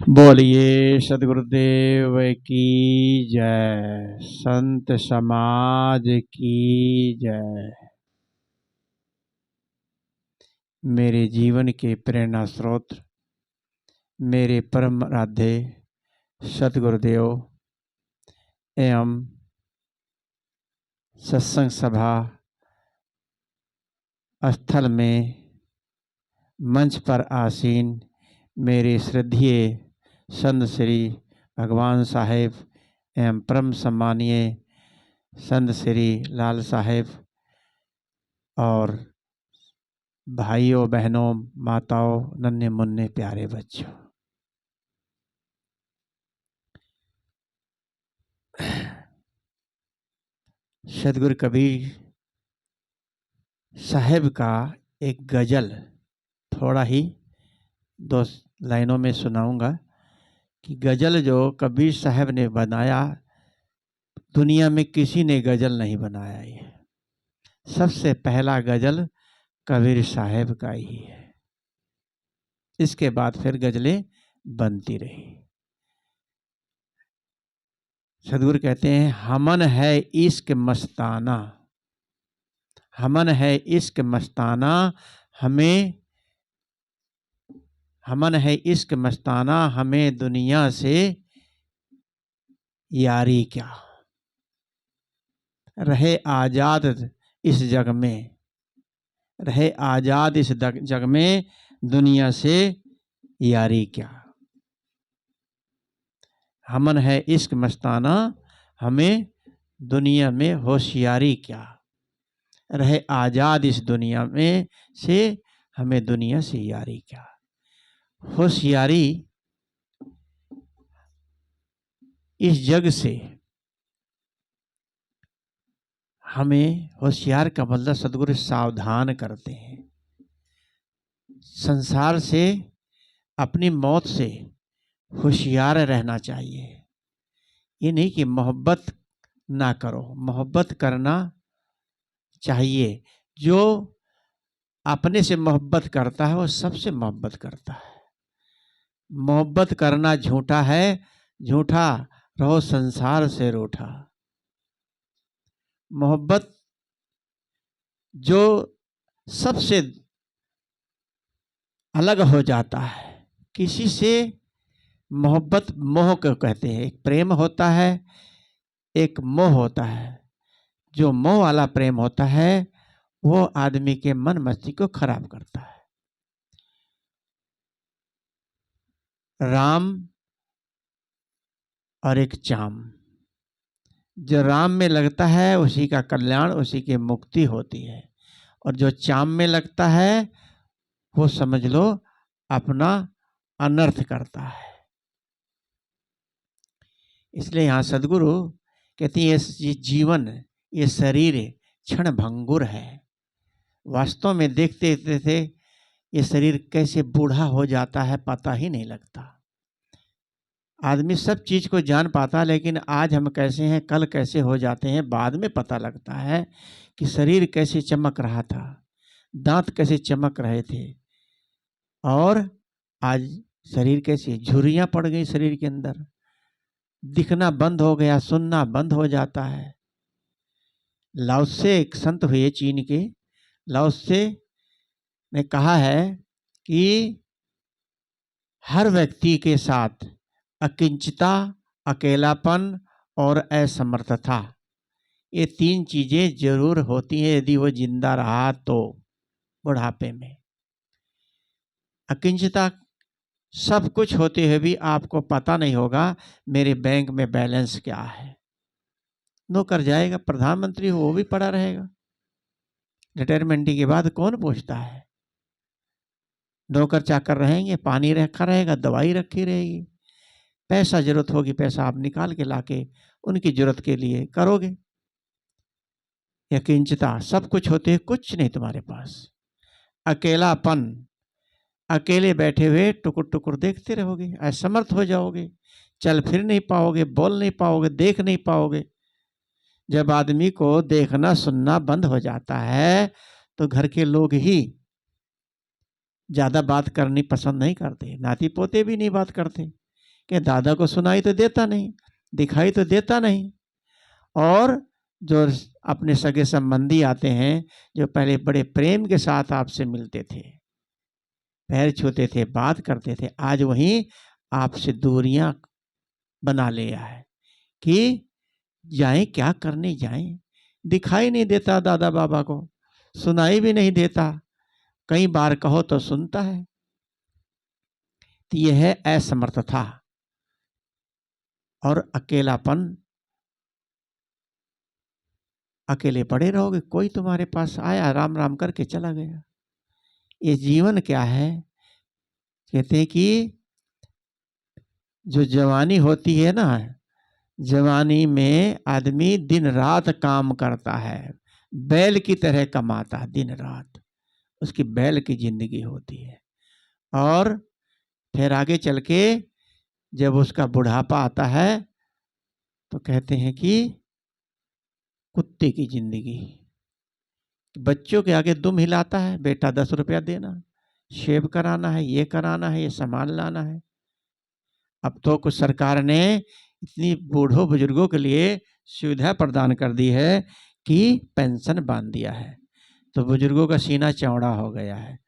बोलिए सदगुरुदेव की जय, संत समाज की जय। मेरे जीवन के प्रेरणा स्रोत मेरे परम आराध्य सदगुरुदेव एवं सत्संग सभा स्थल में मंच पर आसीन मेरे श्रद्धेय संत श्री भगवान साहेब एवं परम सम्मानीय संत श्री लाल साहेब और भाइयों बहनों माताओं नन्हे मुन्ने प्यारे बच्चों, सदगुरु कबीर साहेब का एक गजल थोड़ा ही 2 लाइनों में सुनाऊंगा कि गजल जो कबीर साहब ने बनाया, दुनिया में किसी ने गजल नहीं बनाया। ये सबसे पहला गजल कबीर साहब का ही है। इसके बाद फिर गजलें बनती रही। सदगुरु कहते हैं, हमन है इश्क मस्ताना, हमन है इश्क मस्ताना, हमन है इश्क मस्ताना, हमें दुनिया से यारी क्या। रहे आजाद इस जग में, रहे आजाद इस जग में, दुनिया से यारी क्या। हमन है इश्क मस्ताना, हमें दुनिया में होशियारी क्या। रहे आजाद इस दुनिया में से, हमें दुनिया से यारी क्या। होशियारी इस जग से, हमें होशियार का मतलब सदगुरु सावधान करते हैं। संसार से, अपनी मौत से होशियार रहना चाहिए। ये नहीं कि मोहब्बत ना करो, मोहब्बत करना चाहिए। जो अपने से मोहब्बत करता है वो सबसे मोहब्बत करता है। मोहब्बत करना झूठा है, झूठा रहो संसार से रूठा। मोहब्बत जो सबसे अलग हो जाता है, किसी से मोहब्बत मोह को कहते हैं। एक प्रेम होता है, एक मोह होता है। जो मोह वाला प्रेम होता है वो आदमी के मन मस्तिष्क को खराब करता है। राम और एक चाम, जो राम में लगता है उसी का कल्याण, उसी की मुक्ति होती है। और जो चाम में लगता है वो समझ लो अपना अनर्थ करता है। इसलिए यहाँ सदगुरु कहती है, ये जीवन, ये शरीर क्षण भंगुर है। वास्तव में देखते थे ये शरीर कैसे बूढ़ा हो जाता है, पता ही नहीं लगता। आदमी सब चीज को जान पाता, लेकिन आज हम कैसे हैं, कल कैसे हो जाते हैं, बाद में पता लगता है कि शरीर कैसे चमक रहा था, दांत कैसे चमक रहे थे, और आज शरीर कैसे झुर्रियां पड़ गई शरीर के अंदर, दिखना बंद हो गया, सुनना बंद हो जाता है। लाओत्से एक संत हुए चीन के, लाओत्से ने कहा है कि हर व्यक्ति के साथ अकिंचिता, अकेलापन और असमर्थता, ये 3 चीजें जरूर होती हैं यदि वो जिंदा रहा तो बुढ़ापे में। अकिंचिता, सब कुछ होते हुए भी आपको पता नहीं होगा मेरे बैंक में बैलेंस क्या है। नौकर जाएगा, प्रधानमंत्री हो वो भी पड़ा रहेगा, रिटायरमेंट के बाद कौन पूछता है। नौकर चाकर रहेंगे, पानी रखा रहेगा, दवाई रखी रहेगी, पैसा जरूरत होगी, पैसा आप निकाल के लाके उनकी जरूरत के लिए करोगे। यकीनचिता, सब कुछ होते कुछ नहीं तुम्हारे पास। अकेलापन, अकेले बैठे हुए टुकुर टुकुर देखते रहोगे, असमर्थ हो जाओगे, चल फिर नहीं पाओगे, बोल नहीं पाओगे, देख नहीं पाओगे। जब आदमी को देखना सुनना बंद हो जाता है तो घर के लोग ही ज्यादा बात करनी पसंद नहीं करते, नाती पोते भी नहीं बात करते। कि दादा को सुनाई तो देता नहीं, दिखाई तो देता नहीं। और जो अपने सगे संबंधी आते हैं, जो पहले बड़े प्रेम के साथ आपसे मिलते थे, पैर छूते थे, बात करते थे, आज वहीं आपसे दूरियां बना लिया है कि जाएं क्या करने जाएं। दिखाई नहीं देता दादा बाबा को, सुनाई भी नहीं देता, कई बार कहो तो सुनता है। तो यह है असमर्थता और अकेलापन। अकेले पड़े रहोगे, कोई तुम्हारे पास आया राम राम करके चला गया। ये जीवन क्या है? कहते हैं कि जो जवानी होती है ना, जवानी में आदमी दिन रात काम करता है, बैल की तरह कमाता है दिन रात, उसकी बैल की जिंदगी होती है। और फिर आगे चल के जब उसका बुढ़ापा आता है तो कहते हैं कि कुत्ते की जिंदगी। बच्चों के आगे दुम हिलाता है, बेटा 10 रुपया देना, शेव कराना है, ये कराना है, ये सामान लाना है। अब तो कुछ सरकार ने इतनी बूढ़ों बुजुर्गों के लिए सुविधा प्रदान कर दी है कि पेंशन बांध दिया है, तो बुजुर्गों का सीना चौड़ा हो गया है।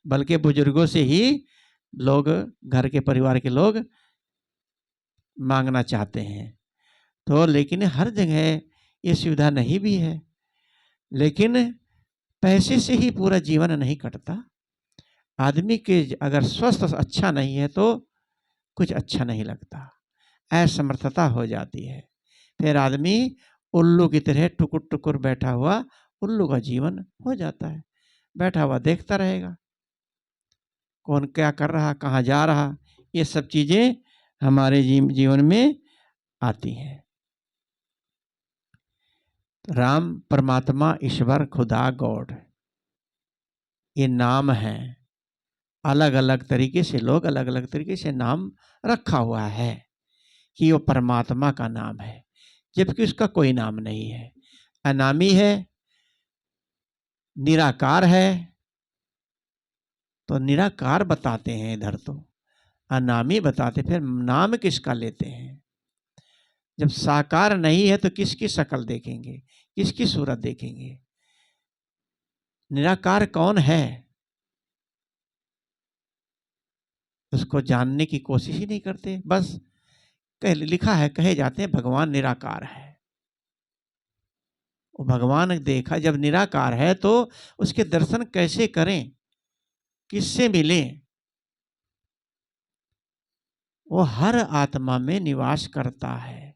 बल्कि बुजुर्गों से ही लोग, घर के परिवार के लोग मांगना चाहते हैं। तो लेकिन हर जगह ये सुविधा नहीं भी है। लेकिन पैसे से ही पूरा जीवन नहीं कटता। आदमी के अगर स्वास्थ्य अच्छा नहीं है तो कुछ अच्छा नहीं लगता, असमर्थता हो जाती है। फिर आदमी उल्लू की तरह टुकुर टुकुर बैठा हुआ, उल्लू का जीवन हो जाता है, बैठा हुआ देखता रहेगा कौन क्या कर रहा, कहाँ जा रहा। ये सब चीजें हमारे जीवन में आती हैं। राम परमात्मा, ईश्वर, खुदा, गॉड, ये नाम हैं। अलग अलग तरीके से लोग अलग अलग तरीके से नाम रखा हुआ है कि वो परमात्मा का नाम है, जबकि उसका कोई नाम नहीं है। अनामी है, निराकार है। तो निराकार बताते हैं इधर, तो अनामी बताते, फिर नाम किसका लेते हैं? जब साकार नहीं है तो किसकी शक्ल देखेंगे, किसकी सूरत देखेंगे? निराकार कौन है उसको जानने की कोशिश ही नहीं करते। बस लिखा है, कहे जाते हैं भगवान निराकार है। वो भगवान देखा जब निराकार है तो उसके दर्शन कैसे करें, किससे मिलें? वो हर आत्मा में निवास करता है,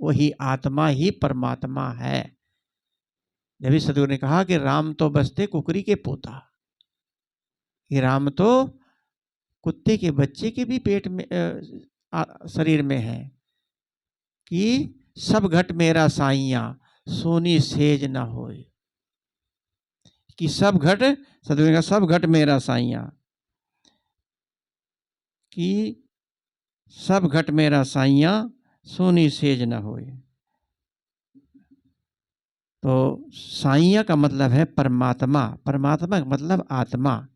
वही आत्मा ही परमात्मा है। जब सदगुरु ने कहा कि राम तो बसते कुकरी के पोता, कि राम तो कुत्ते के बच्चे के भी पेट में शरीर में है, कि सब घट मेरा साइया सोनी सेज न होए, कि सब घट, सदगुरु का सब घट मेरा साइया, कि सब घट मेरा साइया सोनी सेज न होए। तो साइया का मतलब है परमात्मा, परमात्मा का मतलब आत्मा।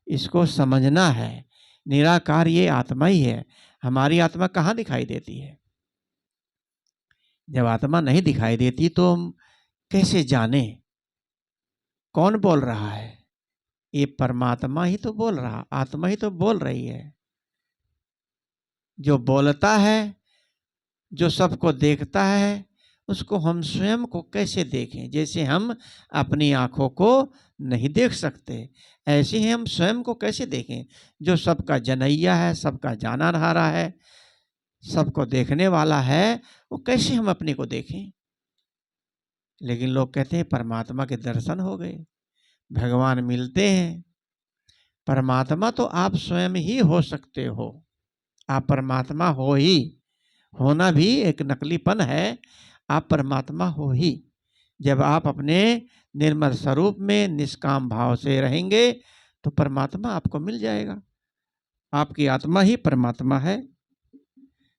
इसको समझना है, निराकार ये आत्मा ही है। हमारी आत्मा कहाँ दिखाई देती है? जब आत्मा नहीं दिखाई देती तो हम कैसे जाने कौन बोल रहा है? ये परमात्मा ही तो बोल रहा, आत्मा ही तो बोल रही है। जो बोलता है, जो सबको देखता है, उसको हम स्वयं को कैसे देखें? जैसे हम अपनी आंखों को नहीं देख सकते, ऐसे ही हम स्वयं को कैसे देखें? जो सबका जनैया है, सबका जाननहारा है, सबको देखने वाला है, वो कैसे हम अपने को देखें? लेकिन लोग कहते हैं परमात्मा के दर्शन हो गए, भगवान मिलते हैं। परमात्मा तो आप स्वयं ही हो सकते हो, आप परमात्मा हो ही, होना भी एक नकलीपन है। आप परमात्मा हो ही जब आप अपने निर्मल स्वरूप में निष्काम भाव से रहेंगे तो परमात्मा आपको मिल जाएगा। आपकी आत्मा ही परमात्मा है।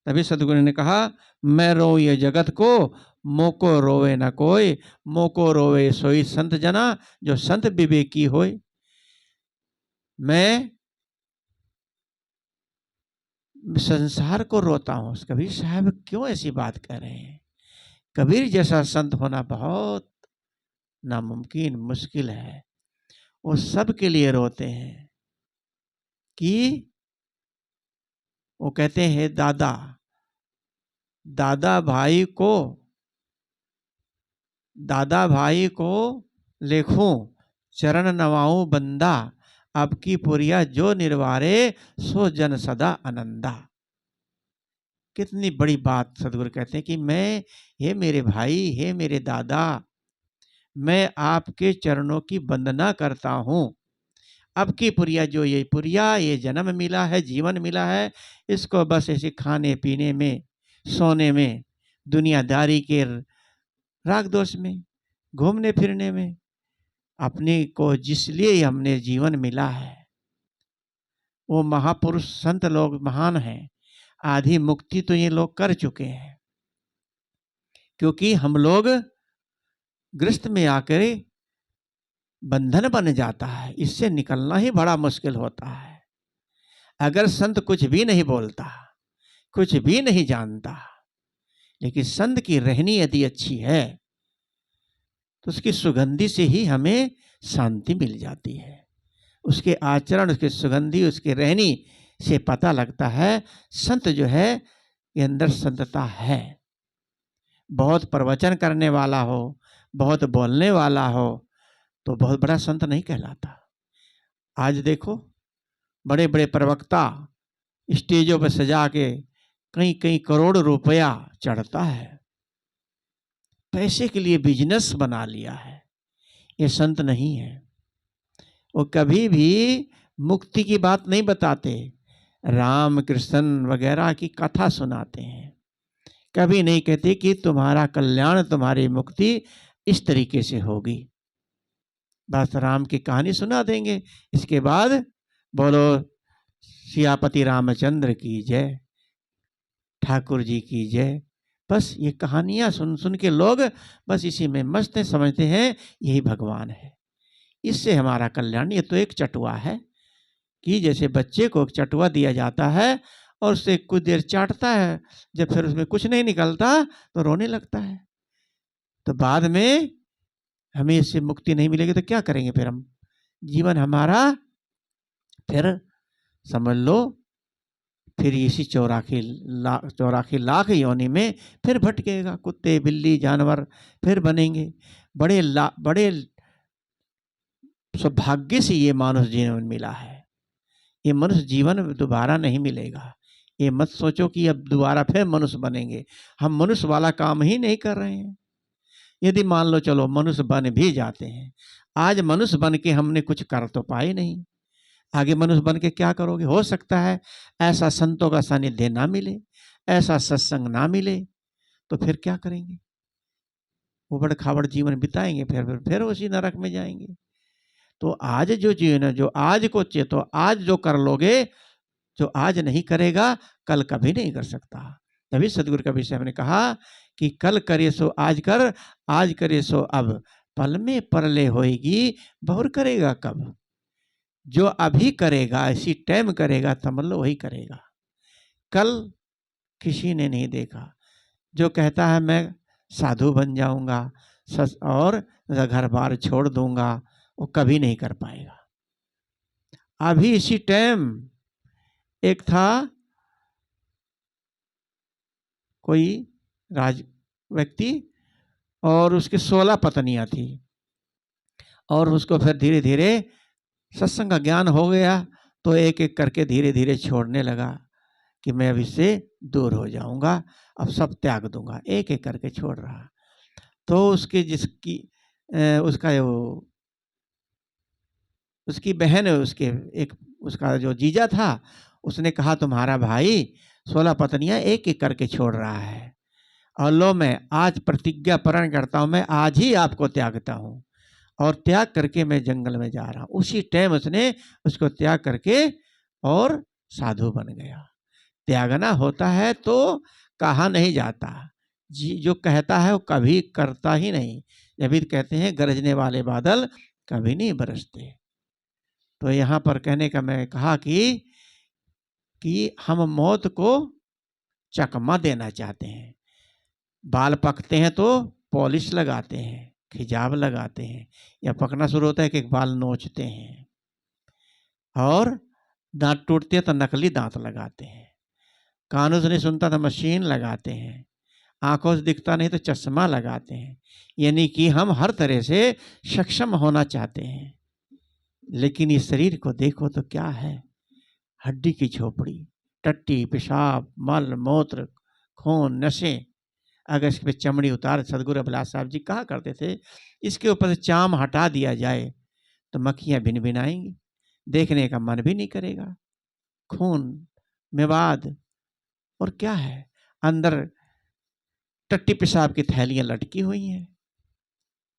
तभी सदगुरु ने कहा, मैं रो ये जगत को, मोको रोवे न कोई, मोको रोवे सोई संत जना, जो संत विवेकी होए। मैं संसार को रोता हूँ। कबीर साहब क्यों ऐसी बात कर रहे हैं? कबीर जैसा संत होना बहुत नामुमकिन, मुश्किल है। वो सब के लिए रोते हैं कि वो कहते हैं दादा, दादा भाई को, दादा भाई को लेखूं चरण नवाऊं बंदा, अब की पुरिया जो निर्वारे सो जन सदा आनंदा। कितनी बड़ी बात सदगुरु कहते हैं कि मैं, हे मेरे भाई, हे मेरे दादा, मैं आपके चरणों की वंदना करता हूँ। अब की पुरिया, जो ये पुरिया, ये जन्म मिला है, जीवन मिला है, इसको बस ऐसे खाने पीने में, सोने में, दुनियादारी के राग दोष में, घूमने फिरने में, अपने को जिसलिए हमने जीवन मिला है, वो महापुरुष संत लोग महान हैं। आधी मुक्ति तो ये लोग कर चुके हैं, क्योंकि हम लोग ग्रस्त में आकर बंधन बन जाता है, इससे निकलना ही बड़ा मुश्किल होता है। अगर संत कुछ भी नहीं बोलता, कुछ भी नहीं जानता, लेकिन संत की रहनी यदि अच्छी है तो उसकी सुगंधी से ही हमें शांति मिल जाती है। उसके आचरण, उसके सुगंधी, उसके रहनी से पता लगता है संत जो है ये अंदर संतता है। बहुत प्रवचन करने वाला हो, बहुत बोलने वाला हो तो बहुत बड़ा संत नहीं कहलाता। आज देखो बड़े बड़े प्रवक्ता स्टेजों पर सजा के कई कई करोड़ रुपया चढ़ता है, पैसे के लिए बिजनेस बना लिया है। ये संत नहीं है। वो कभी भी मुक्ति की बात नहीं बताते, राम कृष्ण वगैरह की कथा सुनाते हैं। कभी नहीं कहते कि तुम्हारा कल्याण, तुम्हारी मुक्ति इस तरीके से होगी। बस राम की कहानी सुना देंगे, इसके बाद बोलो सियापति रामचंद्र की जय, ठाकुर जी की जय। बस ये कहानियां सुन सुन के लोग बस इसी में मस्त हैं, समझते हैं यही भगवान है, इससे हमारा कल्याण। ये तो एक चटुआ है कि जैसे बच्चे को चटुआ दिया जाता है और उससे कुछ देर चाटता है, जब फिर उसमें कुछ नहीं निकलता तो रोने लगता है। तो बाद में हमें इससे मुक्ति नहीं मिलेगी तो क्या करेंगे फिर हम? जीवन हमारा फिर समझ लो फिर इसी 84 लाख योनि में फिर भटकेगा। कुत्ते बिल्ली जानवर फिर बनेंगे। बड़े सौभाग्य से ये मानुष जीवन मिला है। ये मनुष्य जीवन दोबारा नहीं मिलेगा। ये मत सोचो कि अब दोबारा फिर मनुष्य बनेंगे। हम मनुष्य वाला काम ही नहीं कर रहे हैं। यदि मान लो चलो मनुष्य बन भी जाते हैं, आज मनुष्य बन के हमने कुछ कर तो पाए नहीं, आगे मनुष्य बन के क्या करोगे? हो सकता है ऐसा संतों का सानिध्य ना मिले, ऐसा सत्संग ना मिले, तो फिर क्या करेंगे? उबड़ खाबड़ जीवन बिताएंगे, फिर उसी नरक में जाएंगे। तो आज जो जीवन, जो आज को चेतो, आज जो कर लोगे, जो आज नहीं करेगा कल कभी नहीं कर सकता। तभी सदगुरु कबीर साहब ने कहा कि कल करे सो आज कर, आज करे सो अब, पल में परले होएगी बहुर करेगा कब। जो अभी करेगा, इसी टाइम करेगा, समझ लो वही करेगा। कल किसी ने नहीं देखा। जो कहता है मैं साधु बन जाऊंगा और घर बार छोड़ दूंगा, वो कभी नहीं कर पाएगा। अभी इसी टाइम एक था कोई राज व्यक्ति और उसकी 16 पत्नियां थी, और उसको फिर धीरे धीरे सत्संग का ज्ञान हो गया तो एक एक करके धीरे धीरे छोड़ने लगा कि मैं अब इससे दूर हो जाऊंगा, अब सब त्याग दूंगा। एक एक करके छोड़ रहा। तो उसकी जिसकी उसका वो उसकी बहन, उसका जो जीजा था, उसने कहा तुम्हारा भाई 16 पत्नियां एक एक करके छोड़ रहा है, और लो मैं आज प्रतिज्ञा प्रण करता हूं, मैं आज ही आपको त्यागता हूं, और त्याग करके मैं जंगल में जा रहा हूं। उसी टाइम उसने उसको त्याग करके और साधु बन गया। त्यागना होता है तो कहा नहीं जाता। जो कहता है वो कभी करता ही नहीं। जब कहते हैं गरजने वाले बादल कभी नहीं बरसते। तो यहाँ पर कहने का मैं कहा कि कि हम मौत को चकमा देना चाहते हैं। बाल पकते हैं तो पॉलिश लगाते हैं, खिजाब लगाते हैं, या पकना शुरू होता है कि बाल नोचते हैं, और दांत टूटते हैं तो नकली दांत लगाते हैं, कानों से नहीं सुनता तो मशीन लगाते हैं, आंखों से दिखता नहीं तो चश्मा लगाते हैं। यानी कि हम हर तरह से सक्षम होना चाहते हैं। लेकिन इस शरीर को देखो तो क्या है, हड्डी की झोपड़ी, टट्टी, पेशाब, मल मूत्र, खून, नशे। अगर इस पे चमड़ी उतार, सदगुरु अभिलाष साहब जी कहा करते थे, इसके ऊपर से चाम हटा दिया जाए तो मक्खियां भिन भिनाएंगी, देखने का मन भी नहीं करेगा। खून, मेवाद, और क्या है, अंदर टट्टी पेशाब की थैलियां लटकी हुई हैं।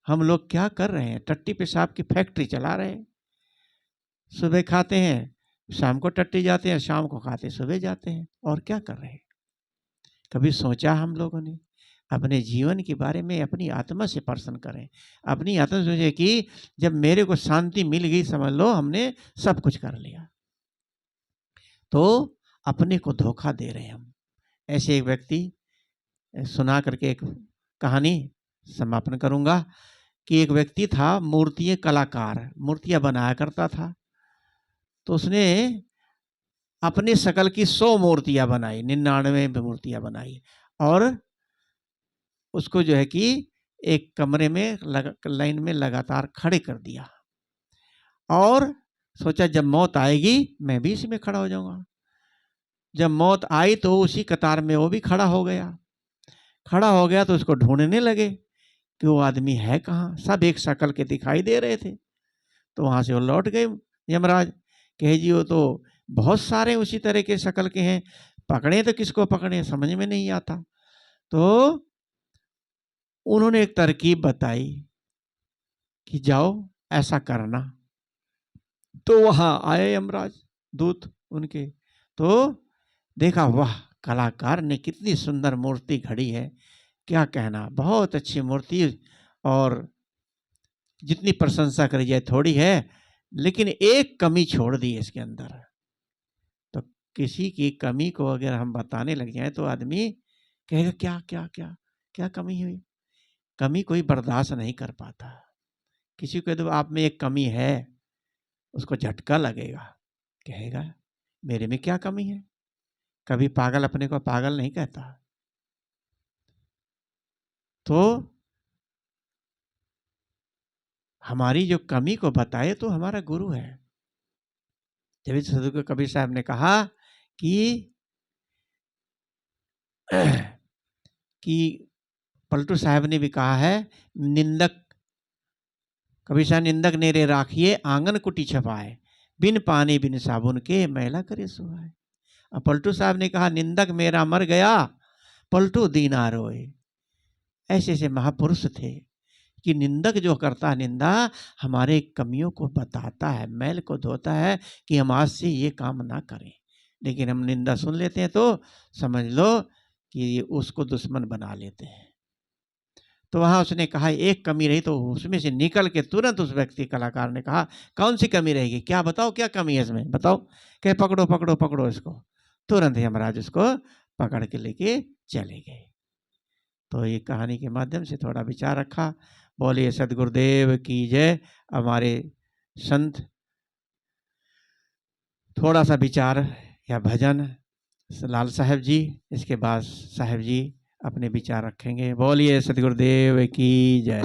हम लोग क्या कर रहे हैं, टट्टी पेशाब की फैक्ट्री चला रहे हैं। सुबह खाते हैं, शाम को टट्टी जाते हैं, शाम को खाते सुबह जाते हैं। और क्या कर रहे हैं? कभी सोचा हम लोगों ने? अपने जीवन के बारे में अपनी आत्मा से प्रश्न करें। अपनी आत्मा से सोचे कि जब मेरे को शांति मिल गई, समझ लो हमने सब कुछ कर लिया। तो अपने को धोखा दे रहे हैं हम। ऐसे एक व्यक्ति सुना करके एक कहानी समापन करूंगा कि एक व्यक्ति था, मूर्तियां कलाकार, मूर्तियां बनाया करता था। तो उसने अपने शकल की 100 मूर्तियां बनाई, 99 मूर्तियां बनाई, और उसको जो है कि एक कमरे में लाइन में लगातार खड़े कर दिया, और सोचा जब मौत आएगी मैं भी इसी में खड़ा हो जाऊंगा। जब मौत आई तो उसी कतार में वो भी खड़ा हो गया। खड़ा हो गया तो उसको ढूंढने लगे कि वो आदमी है कहाँ। सब एक शक्ल के दिखाई दे रहे थे। तो वहां से वो लौट गए यमराज, कहे जी वो तो बहुत सारे उसी तरह के शक्ल के हैं, पकड़े तो किसको पकड़े समझ में नहीं आता। तो उन्होंने एक तरकीब बताई कि जाओ ऐसा करना। तो वहां आए यमराज दूत उनके, तो देखा वाह कलाकार ने कितनी सुंदर मूर्ति घड़ी है, क्या कहना, बहुत अच्छी मूर्ति, और जितनी प्रशंसा करी जाए थोड़ी है, लेकिन एक कमी छोड़ दी है इसके अंदर। तो किसी की कमी को अगर हम बताने लग जाए तो आदमी कहेगा क्या क्या क्या क्या कमी हुई। कमी कोई बर्दाश्त नहीं कर पाता। किसी को तो आप में एक कमी है, उसको झटका लगेगा, कहेगा मेरे में क्या कमी है। कभी पागल अपने को पागल नहीं कहता। तो हमारी जो कमी को बताए तो हमारा गुरु है। जब सदगुरु कबीर साहब ने कहा कि पलटू साहब ने भी कहा है, निंदक कबीर साहब, निंदक नेरे राखिए आंगन कुटी छपाए, बिन पानी बिन साबुन के मैला करे सुहाए। अब पलटू साहब ने कहा निंदक मेरा मर गया, पलटू दीना रोए। ऐसे ऐसे महापुरुष थे कि निंदक जो करता है निंदा, हमारे कमियों को बताता है, मैल को धोता है कि हम आज से ये काम ना करें। लेकिन हम निंदा सुन लेते हैं तो समझ लो कि उसको दुश्मन बना लेते हैं। तो वहां उसने कहा एक कमी रही, तो उसमें से निकल के तुरंत उस व्यक्ति कलाकार ने कहा कौन सी कमी रहेगी, क्या बताओ क्या कमी है इसमें बताओ। कहे पकड़ो पकड़ो पकड़ो इसको। तुरंत यमराज उसको पकड़ के लेके चले गए। तो ये कहानी के माध्यम से थोड़ा विचार रखा। बोलिए सदगुरुदेव की जय। हमारे संत थोड़ा सा विचार या भजन लाल साहब जी, इसके बाद साहब जी अपने विचार रखेंगे। बोलिए सदगुरुदेव की जय।